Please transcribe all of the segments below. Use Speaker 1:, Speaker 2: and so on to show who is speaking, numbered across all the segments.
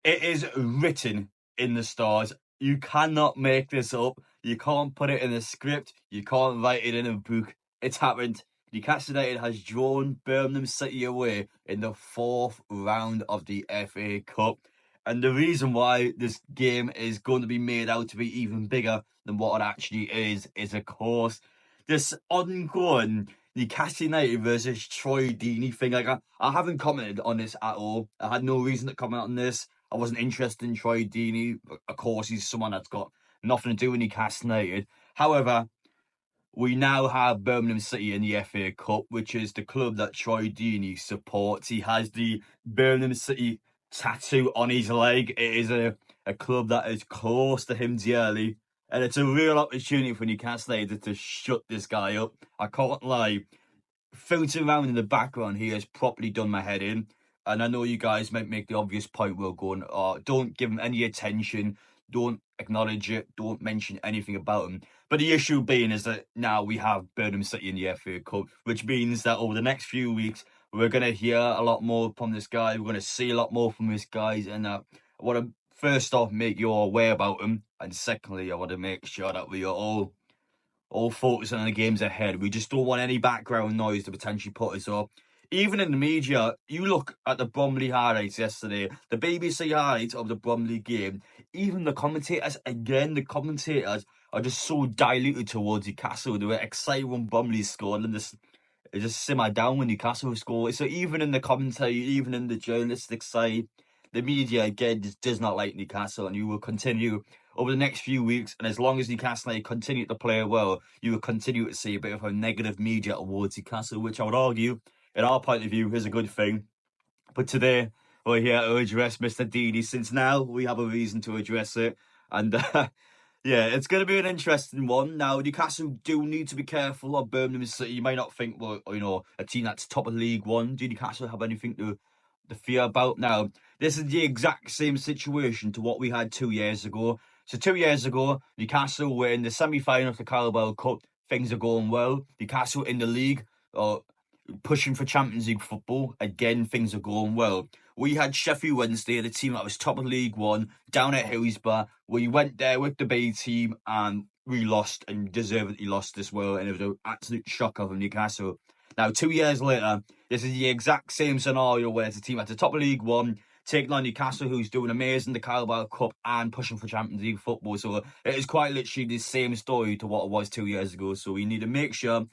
Speaker 1: It is written in the stars. You cannot make this up. You can't put it in a script. You can't write it in a book. It's happened. Newcastle United has drawn Birmingham City away in the 4th round of the FA Cup. And the reason why this game is going to be made out to be even bigger than what it actually is of course this ongoing Newcastle United versus Troy Deeney thing. Like I haven't commented on this at all. I had no reason to comment on this. I wasn't interested in Troy Deeney. Of course, he's someone that's got nothing to do with Newcastle United. However, we now have Birmingham City in the FA Cup, which is the club that Troy Deeney supports. He has the Birmingham City tattoo on his leg. It is a club that is close to him dearly. And it's a real opportunity for Newcastle United to shut this guy up. I can't lie. Filtering around in the background, he has properly done my head in. And I know you guys might make the obvious point, we're going, don't give him any attention. Don't acknowledge it. Don't mention anything about him. But the issue being is that now we have Birmingham City in the FA Cup, which means that over the next few weeks, we're going to hear a lot more from this guy. We're going to see a lot more from this guy. And I want to first off make you all aware about him. And secondly, I want to make sure that we are all focusing on the games ahead. We just don't want any background noise to potentially put us off. Even in the media, you look at the Bromley highlights yesterday, the BBC highlights of the Bromley game, even the commentators are just so diluted towards Newcastle. They were excited when Bromley scored and it just simmered down when Newcastle scored. So even in the commentary, even in the journalistic side, the media again just does not like Newcastle, and you will continue over the next few weeks. And as long as Newcastle continue to play well, you will continue to see a bit of a negative media towards Newcastle, which I would argue, in our point of view, is a good thing. But today, we're here to address Mr. Deeney, since now we have a reason to address it. And yeah, it's going to be an interesting one. Now, Newcastle do need to be careful of Birmingham City. You might not think, well, a team that's top of League One, do Newcastle have anything to fear about? Now, this is the exact same situation to what we had 2 years ago. So 2 years ago, Newcastle were in the semi-final of the Carabao Cup. Things are going well. Newcastle in the league, pushing for Champions League football. Again, things are going well. We had Sheffield Wednesday, the team that was top of League One, down at Hillsborough. We went there with the B team and we lost, and deservedly lost as well. And it was an absolute shocker for Newcastle. Now, 2 years later, this is the exact same scenario where it's a team at the top of League One, taking on Newcastle, who's doing amazing in the Carabao Cup and pushing for Champions League football. So it is quite literally the same story to what it was 2 years ago. So we need to make sure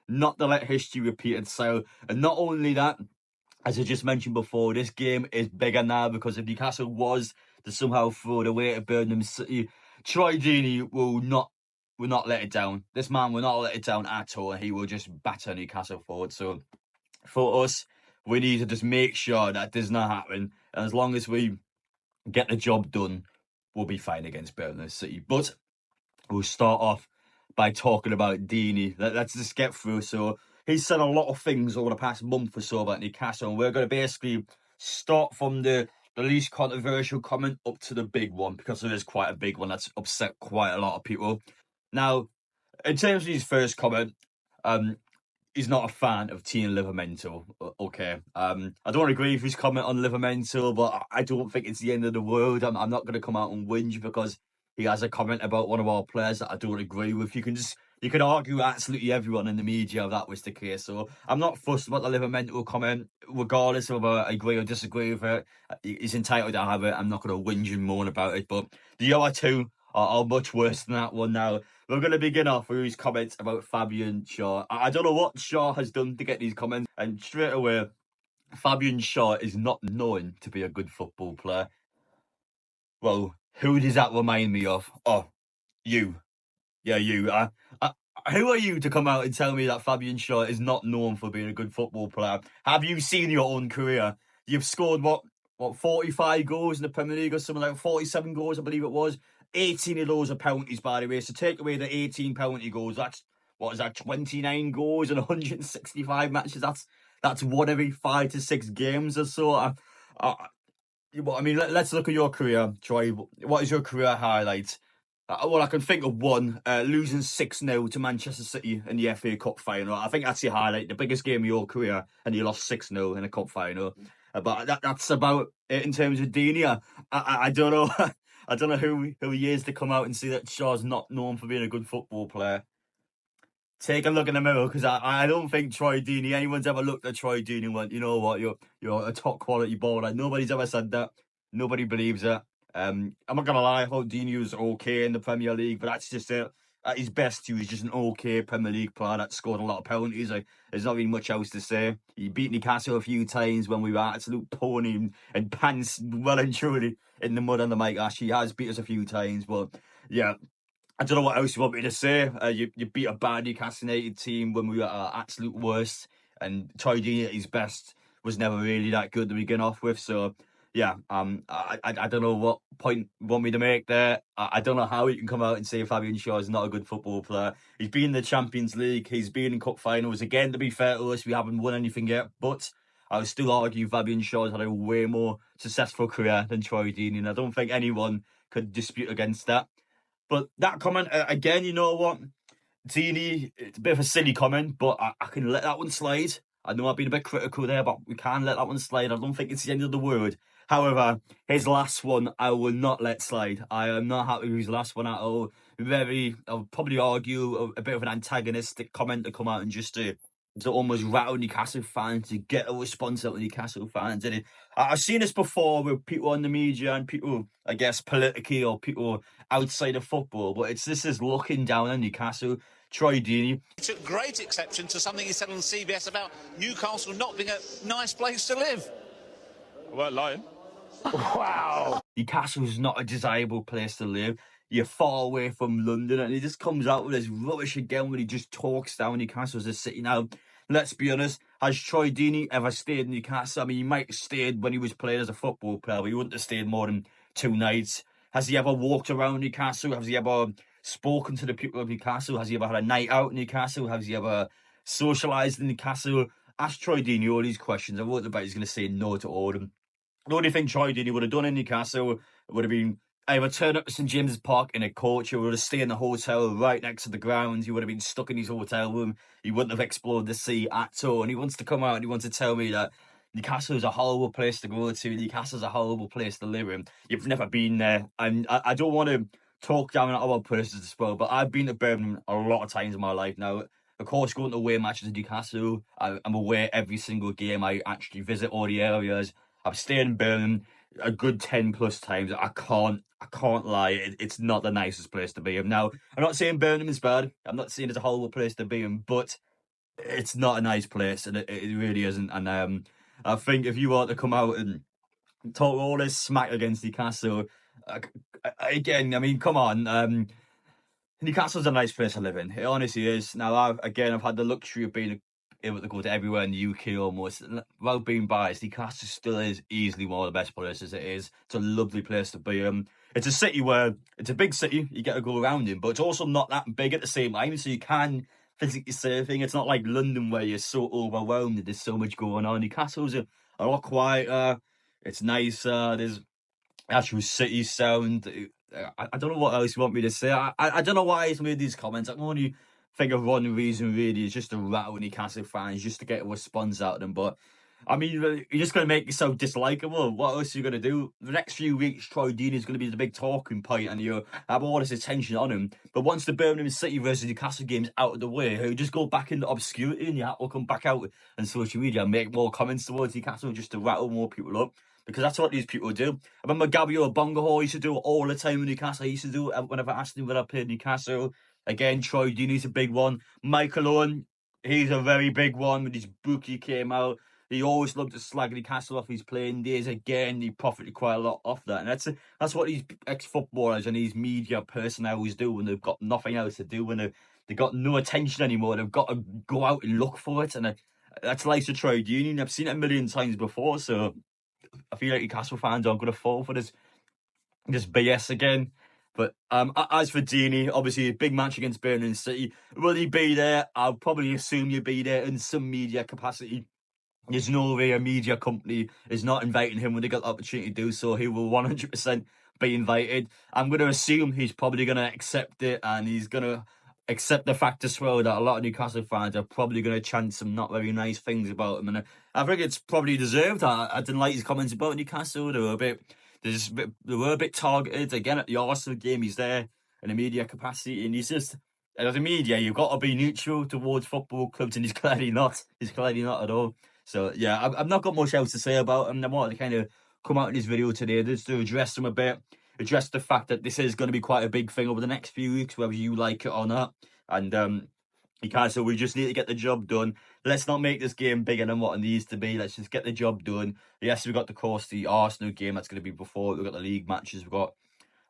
Speaker 1: not to let history repeat itself. And not only that, as I just mentioned before, this game is bigger now, because if Newcastle was to somehow throw it away to Birmingham City, Troy Deeney will not let it down. This man will not let it down at all. He will just batter Newcastle forward. So for us, we need to just make sure that does not happen. And as long as we get the job done, we'll be fine against Birmingham City. But we'll start off by talking about Deeney. Let's just get through. So he's said a lot of things over the past month or so about Newcastle, and we're going to basically start from the least controversial comment up to the big one, because it is quite a big one that's upset quite a lot of people. Now, in terms of his first comment, he's not a fan of Team Livermental. Okay. I don't agree with his comment on Livermental, but I don't think it's the end of the world. I'm not going to come out and whinge because he has a comment about one of our players that I don't agree with. You can argue absolutely everyone in the media if that was the case. So I'm not fussed about the Livermental comment, regardless of whether I agree or disagree with it. He's entitled to have it. I'm not going to whinge and moan about it. But the other two are much worse than that one. Now, we're going to begin off with his comments about Fabian Shaw. I don't know what Shaw has done to get these comments. And straight away, Fabian Shaw is not known to be a good football player. Well, who does that remind me of? Oh, you. Yeah, you. Who are you to come out and tell me that Fabian Shaw is not known for being a good football player? Have you seen your own career? You've scored, what 45 goals in the Premier League or something like 47 goals, I believe it was. 18 of those are penalties, by the way. So take away the 18 penalty goals. That's, 29 goals in 165 matches? That's one every 5 to 6 games or so. Let's look at your career, Troy. What is your career highlight? Well, I can think of one, losing 6-0 to Manchester City in the FA Cup final. I think that's your highlight, the biggest game of your career, and you lost 6-0 in a cup final. But that's about it in terms of Deeney. I don't know. I don't know who he is to come out and say that Shaw's not known for being a good football player. Take a look in the mirror, because I don't think Troy Deeney, anyone's ever looked at Troy Deeney and went, you know what, you're a top quality baller. Nobody's ever said that. Nobody believes it. I'm not gonna lie, I thought Deeney was okay in the Premier League, but that's just it. At his best, he was just an okay Premier League player that scored a lot of penalties. There's not really much else to say. He beat Newcastle a few times when we were absolute pony and pants well and truly in the mud on the mic. Actually, he has beat us a few times, but yeah, I don't know what else you want me to say. You beat a bad Newcastle United team when we were at our absolute worst, and Troy Deeney at his best was never really that good to begin off with. So yeah, I don't know what point you want me to make there. I don't know how you can come out and say Fabian Shaw is not a good football player. He's been in the Champions League, he's been in cup finals. Again, to be fair to us, we haven't won anything yet, but I would still argue Fabian Shaw's had a way more successful career than Troy Deeney, and I don't think anyone could dispute against that. But that comment, again, you know what? Deeney, it's a bit of a silly comment, but I can let that one slide. I know I've been a bit critical there, but we can let that one slide. I don't think it's the end of the world. However, his last one, I will not let slide. I am not happy with his last one at all. I'll probably argue, a bit of an antagonistic comment to come out and just to almost rattle Newcastle fans, to get a response out of Newcastle fans. And I've seen this before with people on the media and people, I guess, politically, or people outside of football, but this is looking down on Newcastle. Troy Deeney.
Speaker 2: He took great exception to something he said on CBS about Newcastle not being a nice place to live.
Speaker 3: I weren't lying.
Speaker 1: Wow. Newcastle is not a desirable place to live. You're far away from London, and he just comes out with this rubbish again when he just talks down Newcastle as a city. Now, let's be honest, has Troy Deeney ever stayed in Newcastle? I mean, he might have stayed when he was playing as a football player, but he wouldn't have stayed more than 2 nights. Has he ever walked around Newcastle? Has he ever spoken to the people of Newcastle? Has he ever had a night out in Newcastle? Has he ever socialised in Newcastle? Ask Troy Deeney all these questions. I won't bet he's going to say no to all of them. The only thing Troy Deeney would have done in Newcastle would have been either turn up to St James's Park in a coach, or would have stayed in the hotel right next to the grounds. He would have been stuck in his hotel room. He wouldn't have explored the sea at all. And he wants to come out and he wants to tell me that Newcastle is a horrible place to go to. Newcastle is a horrible place to live in. You've never been there. And I don't want to talk down at other places as well, but I've been to Birmingham a lot of times in my life now. Of course, going to away matches in Newcastle, I'm away every single game. I actually visit all the areas. I've stayed in Birmingham a good 10 plus times. I can't lie. It's not the nicest place to be in. Now, I'm not saying Birmingham is bad. I'm not saying it's a horrible place to be in, but it's not a nice place, and it really isn't. And I think if you want to come out and talk all this smack against Newcastle, again, I mean, come on. Newcastle's a nice place to live in. It honestly is. Now, I've had the luxury of being able to go to everywhere in the UK almost. Without being biased, Newcastle still is easily one of the best places it is. It's a lovely place to be. It's a city where, it's a big city, you get to go around in, but it's also not that big at the same time, so you can physically surfing. It's not like London where you're so overwhelmed and there's so much going on. Newcastle's a lot quieter. It's nicer. There's actual city sound. I don't know what else you want me to say. I don't know why he's made these comments. I can only think of one reason really, is just to rattle Newcastle fans, just to get a response out of them. But I mean, you're just going to make yourself dislikable. What else are you going to do? The next few weeks, Troy Deeney is going to be the big talking point, and you have all this attention on him. But once the Birmingham City versus Newcastle game's out of the way, he'll just go back into obscurity, and you have to come back out on social media and make more comments towards Newcastle just to rattle more people up. Because that's what these people do. I remember Gabio Bongo used to do it all the time in Newcastle. He used to do it whenever Aston Villa played Newcastle. Again, Troy Deeney's a big one. Michael Owen, he's a very big one. When his book he came out, he always loved to slag Newcastle off his playing days. Again, he profited quite a lot off that. And that's what these ex-footballers and these media personnels do when they've got nothing else to do, when they've got no attention anymore. They've got to go out and look for it. And that's like to Troy Deeney. I've seen it a million times before, so I feel like Newcastle fans aren't going to fall for this BS again. But as for Deeney, obviously a big match against Birmingham City. Will he be there? I'll probably assume he'll be there in some media capacity. There's no way a media company is not inviting him when they got the opportunity to do so. He will 100% be invited. I'm going to assume he's probably going to accept it, and he's going to accept the fact as well that a lot of Newcastle fans are probably going to chant some not very nice things about him, and I think it's probably deserved. I didn't like his comments about Newcastle. They were a bit targeted again at the Arsenal game. He's there in a media capacity, and he's just, as a media, you've got to be neutral towards football clubs, and he's clearly not. He's clearly not at all. So yeah, I've not got much else to say about him. I wanted to kind of come out in this video today just to address him a bit, address the fact that this is going to be quite a big thing over the next few weeks, whether you like it or not. And Newcastle, we just need to get the job done. Let's not make this game bigger than what it needs to be. Let's just get the job done. Yes, we've got, of course, the Arsenal game that's going to be before. We've got the league matches. We've got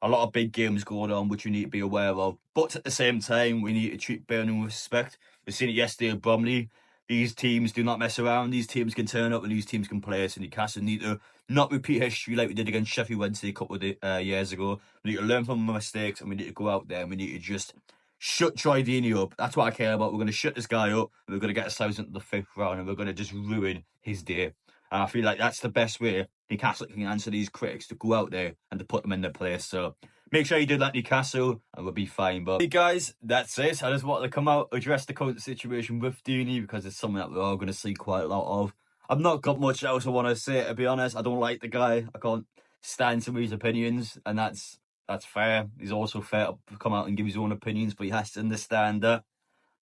Speaker 1: a lot of big games going on, which we need to be aware of. But at the same time, we need to treat Birmingham with respect. We've seen it yesterday at Bromley. These teams do not mess around. These teams can turn up and these teams can play. So Newcastle need to not repeat history like we did against Sheffield Wednesday a couple of years ago. We need to learn from our mistakes and we need to go out there and we need to just shut Troy Deeney up. That's what I care about. We're going to shut this guy up. And we're going to get ourselves into the 5th round and we're going to just ruin his day. And I feel like that's the best way Newcastle can answer these critics, to go out there and to put them in their place. So make sure you do that, Newcastle, and we'll be fine. But hey guys, that's it. I just wanted to come out, address the current situation with Deeney because it's something that we're all going to see quite a lot of. I've not got much else I want to say, to be honest. I don't like the guy. I can't stand some of his opinions, and that's fair. He's also fair to come out and give his own opinions, but he has to understand that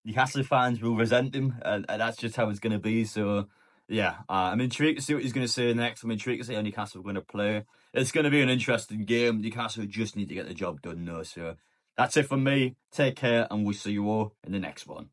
Speaker 1: Newcastle fans will resent him, and that's just how it's going to be. So yeah, I'm intrigued to see what he's going to say next. I'm intrigued to see how Newcastle are going to play. It's going to be an interesting game. Newcastle just need to get the job done, though. So that's it from me. Take care, and we'll see you all in the next one.